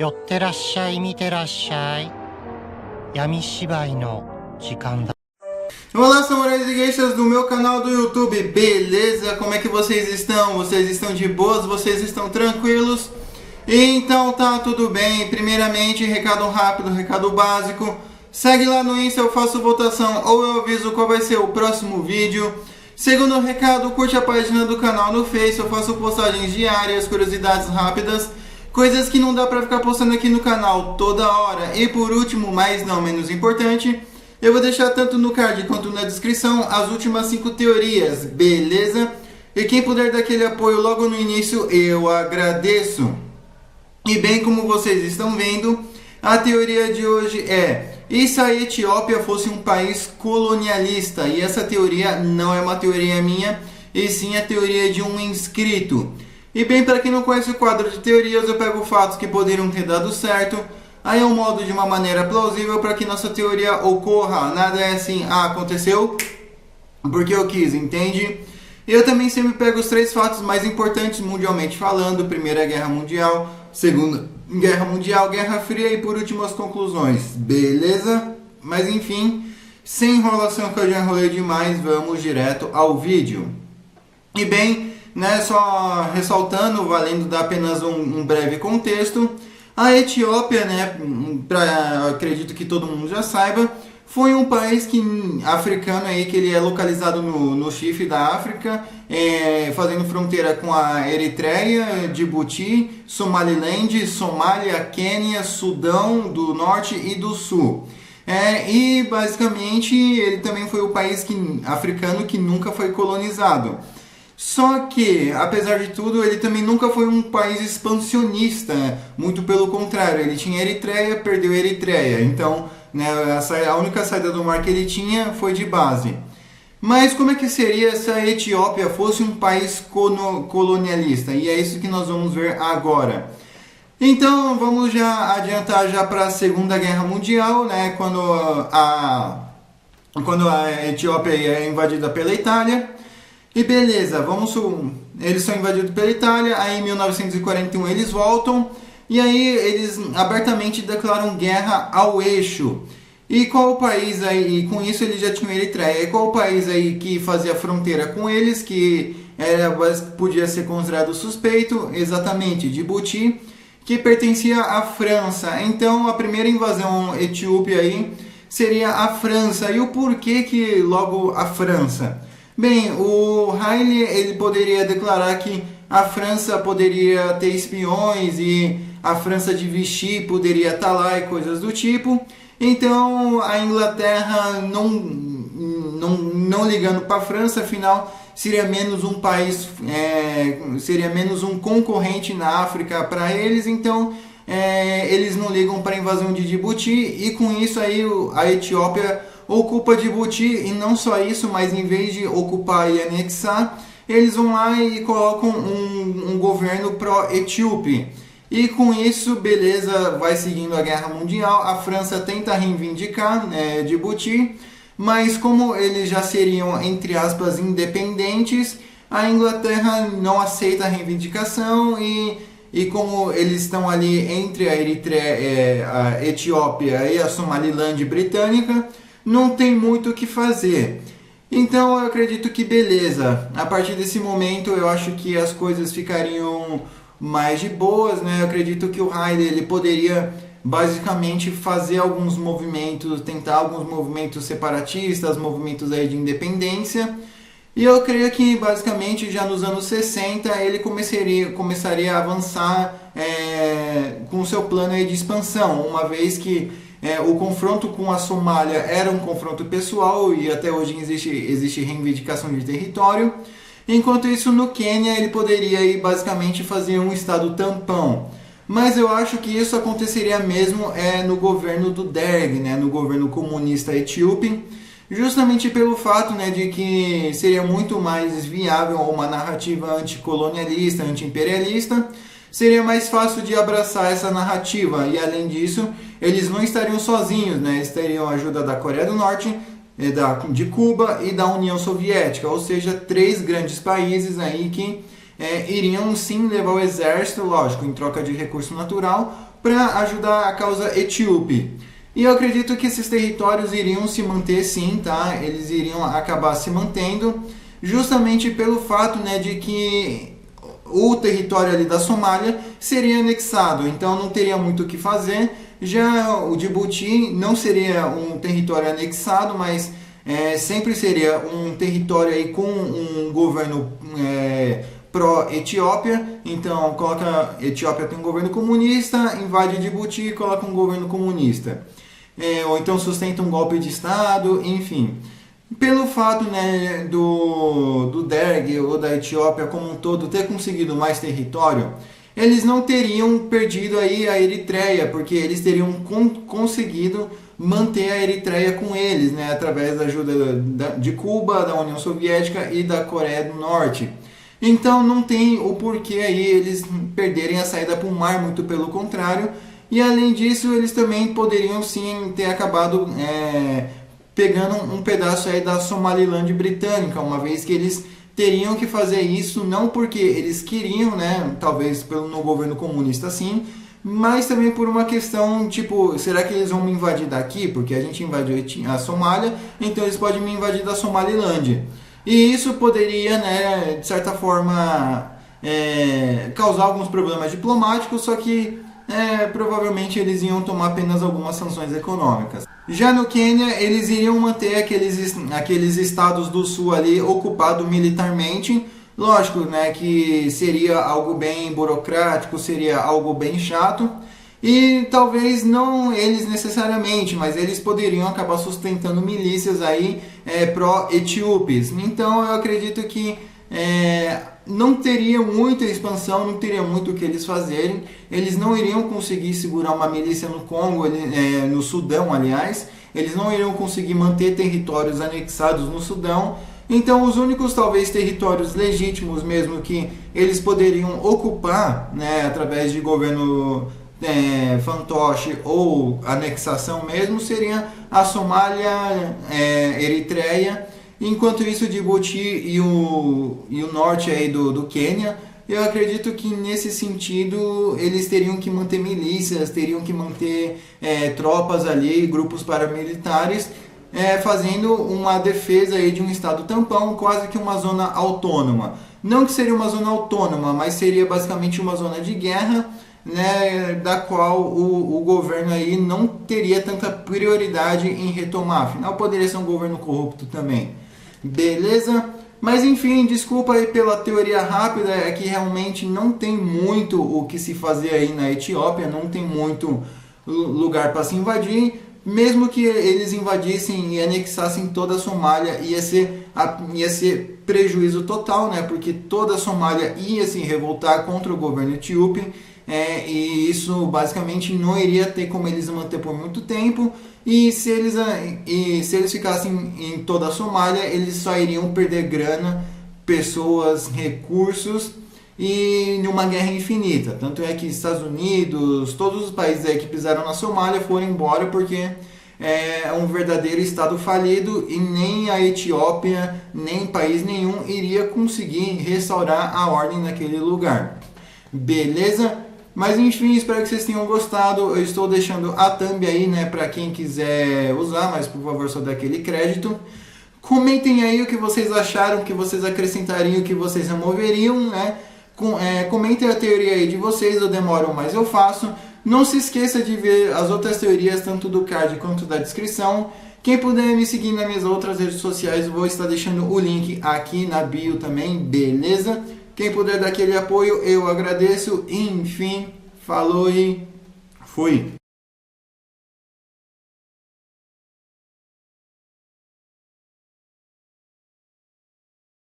寄ってらっしゃい、見てらっしゃい。闇芝居の時間だ。 Olá, samurais e geishas do meu canal do YouTube, beleza? Como é que vocês estão? Vocês estão de boas? Vocês estão tranquilos? Então tá tudo bem. Primeiramente, recado rápido, recado básico. Segue lá no Insta, eu faço votação ou eu aviso qual vai ser o próximo vídeo. Segundo recado, curte a página do canal no Face, eu faço postagens diárias, curiosidades rápidas, coisas que não dá pra ficar postando aqui no canal toda hora. E por último, mas não menos importante, eu vou deixar tanto no card quanto na descrição as últimas 5 teorias, beleza? E quem puder dar aquele apoio logo no início, eu agradeço. E bem como vocês estão vendo, a teoria de hoje é: e se a Etiópia fosse um país colonialista? E essa teoria não é uma teoria minha, e sim a teoria de um inscrito. E bem, para quem não conhece o quadro de teorias, eu pego fatos que poderiam ter dado certo, aí eu moldo de uma maneira plausível para que nossa teoria ocorra. Nada é assim, aconteceu porque eu quis, entende? Eu também sempre pego os 3 fatos mais importantes mundialmente falando: Primeira Guerra Mundial, Segunda Guerra Mundial, Guerra Fria e por último as conclusões, beleza? Mas enfim, sem enrolação que eu já enrolei demais, vamos direto ao vídeo. E bem, né, só ressaltando, valendo dar apenas um breve contexto, a Etiópia, né, acredito que todo mundo já saiba, foi um país africano aí, que ele é localizado no chifre da África, fazendo fronteira com a Eritreia, Djibouti, Somaliland, Somália, Quênia, Sudão do Norte e do Sul. E basicamente ele também foi o país africano que nunca foi colonizado. Só que, apesar de tudo, ele também nunca foi um país expansionista, muito pelo contrário, ele tinha Eritreia, perdeu Eritreia, então, né, a única saída do mar que ele tinha foi de base. Mas como é que seria se a Etiópia fosse um país colonialista? E é isso que nós vamos ver agora. Então vamos já adiantar já para a Segunda Guerra Mundial, né, quando a Etiópia é invadida pela Itália. E beleza, eles são invadidos pela Itália, aí em 1941 eles voltam, e aí eles abertamente declaram guerra ao eixo. E qual o país aí, e com isso eles já tinham Eritreia, e qual o país aí que fazia fronteira com eles, que podia ser considerado suspeito? Exatamente, Djibouti, que pertencia à França. Então a primeira invasão etíope aí seria a França. E o porquê que logo a França? Bem, o Haile ele poderia declarar que a França poderia ter espiões e a França de Vichy poderia estar lá e coisas do tipo. Então a Inglaterra não ligando para a França, afinal seria menos um país, seria menos um concorrente na África para eles. Então eles não ligam para a invasão de Djibouti, e com isso aí a Etiópia ocupa Djibouti. E não só isso, mas em vez de ocupar e anexar, eles vão lá e colocam um governo pró-etíope. E com isso, beleza, vai seguindo a Guerra Mundial, a França tenta reivindicar Djibouti, mas como eles já seriam, entre aspas, independentes, a Inglaterra não aceita a reivindicação, e como eles estão ali entre a Eritreia, a Etiópia e a Somaliland britânica, não tem muito o que fazer. Então eu acredito que beleza, a partir desse momento eu acho que as coisas ficariam mais de boas, né? Eu acredito que o Haile ele poderia basicamente fazer alguns movimentos, tentar alguns movimentos separatistas, movimentos aí de independência. E eu creio que basicamente já nos anos 60 ele começaria a avançar com o seu plano aí de expansão, uma vez que o confronto com a Somália era um confronto pessoal e até hoje existe reivindicação de território. Enquanto isso, no Quênia ele poderia aí basicamente fazer um estado tampão. Mas eu acho que isso aconteceria mesmo no governo do Derg, né, no governo comunista etíope, justamente pelo fato, né, de que seria muito mais viável uma narrativa anticolonialista, anti-imperialista. Seria mais fácil de abraçar essa narrativa, e além disso, eles não estariam sozinhos, né? Eles teriam a ajuda da Coreia do Norte, de Cuba e da União Soviética, ou seja, 3 grandes países aí que iriam sim levar o exército, lógico, em troca de recurso natural, para ajudar a causa etíope. E eu acredito que esses territórios iriam se manter sim, tá? Eles iriam acabar se mantendo, justamente pelo fato, né, de que o território ali da Somália seria anexado, então não teria muito o que fazer. Já o Djibouti não seria um território anexado, mas sempre seria um território aí com um governo pró-Etiópia. Então coloca, Etiópia tem um governo comunista, invade Djibouti e coloca um governo comunista. Ou então sustenta um golpe de Estado, enfim. Pelo fato, né, do Derg ou da Etiópia como um todo ter conseguido mais território, eles não teriam perdido aí a Eritreia, porque eles teriam conseguido manter a Eritreia com eles, né, através da ajuda de Cuba, da União Soviética e da Coreia do Norte. Então não tem o porquê aí eles perderem a saída para o mar, muito pelo contrário. E além disso, eles também poderiam sim ter acabado pegando um pedaço aí da Somaliland britânica, uma vez que eles teriam que fazer isso não porque eles queriam, né, talvez no governo comunista sim, mas também por uma questão tipo, será que eles vão me invadir daqui? Porque a gente invadiu a Somália, então eles podem me invadir da Somaliland. E isso poderia, né, de certa forma, causar alguns problemas diplomáticos, só que provavelmente eles iam tomar apenas algumas sanções econômicas. Já no Quênia, eles iriam manter aqueles estados do sul ali ocupados militarmente. Lógico, né, que seria algo bem burocrático, seria algo bem chato. E talvez não eles necessariamente, mas eles poderiam acabar sustentando milícias aí pró-etíopes. Então eu acredito que não teria muita expansão, não teria muito o que eles fazerem. Eles não iriam conseguir segurar uma milícia no Congo, no Sudão, aliás. Eles não iriam conseguir manter territórios anexados no Sudão. Então, os únicos, talvez, territórios legítimos mesmo que eles poderiam ocupar, né, através de governo fantoche ou anexação mesmo, seria a Somália, Eritreia. Enquanto isso, Djibouti e o norte aí do Quênia, eu acredito que nesse sentido eles teriam que manter milícias, teriam que manter tropas ali, grupos paramilitares, fazendo uma defesa aí de um estado tampão, quase que uma zona autônoma. Não que seria uma zona autônoma, mas seria basicamente uma zona de guerra, né, da qual o governo aí não teria tanta prioridade em retomar. Afinal, poderia ser um governo corrupto também. Beleza? Mas enfim, desculpa aí pela teoria rápida, é que realmente não tem muito o que se fazer aí na Etiópia, não tem muito lugar para se invadir. Mesmo que eles invadissem e anexassem toda a Somália, ia ser prejuízo total, né? Porque toda a Somália ia se revoltar contra o governo etíope, e isso basicamente não iria ter como eles manter por muito tempo. E se eles ficassem em toda a Somália, eles só iriam perder grana, pessoas, recursos e numa guerra infinita. Tanto é que Estados Unidos, todos os países aí que pisaram na Somália foram embora porque é um verdadeiro estado falido e nem a Etiópia, nem país nenhum iria conseguir restaurar a ordem naquele lugar. Beleza? Mas enfim, espero que vocês tenham gostado. Eu estou deixando a thumb aí, né, para quem quiser usar, mas por favor só dá aquele crédito. Comentem aí o que vocês acharam, o que vocês acrescentariam, o que vocês removeriam, né? Comentem a teoria aí de vocês, eu demoro, mas eu faço. Não se esqueça de ver as outras teorias, tanto do card quanto da descrição. Quem puder me seguir nas minhas outras redes sociais, eu vou estar deixando o link aqui na bio também, beleza? Quem puder dar aquele apoio, eu agradeço. Enfim, falou e fui!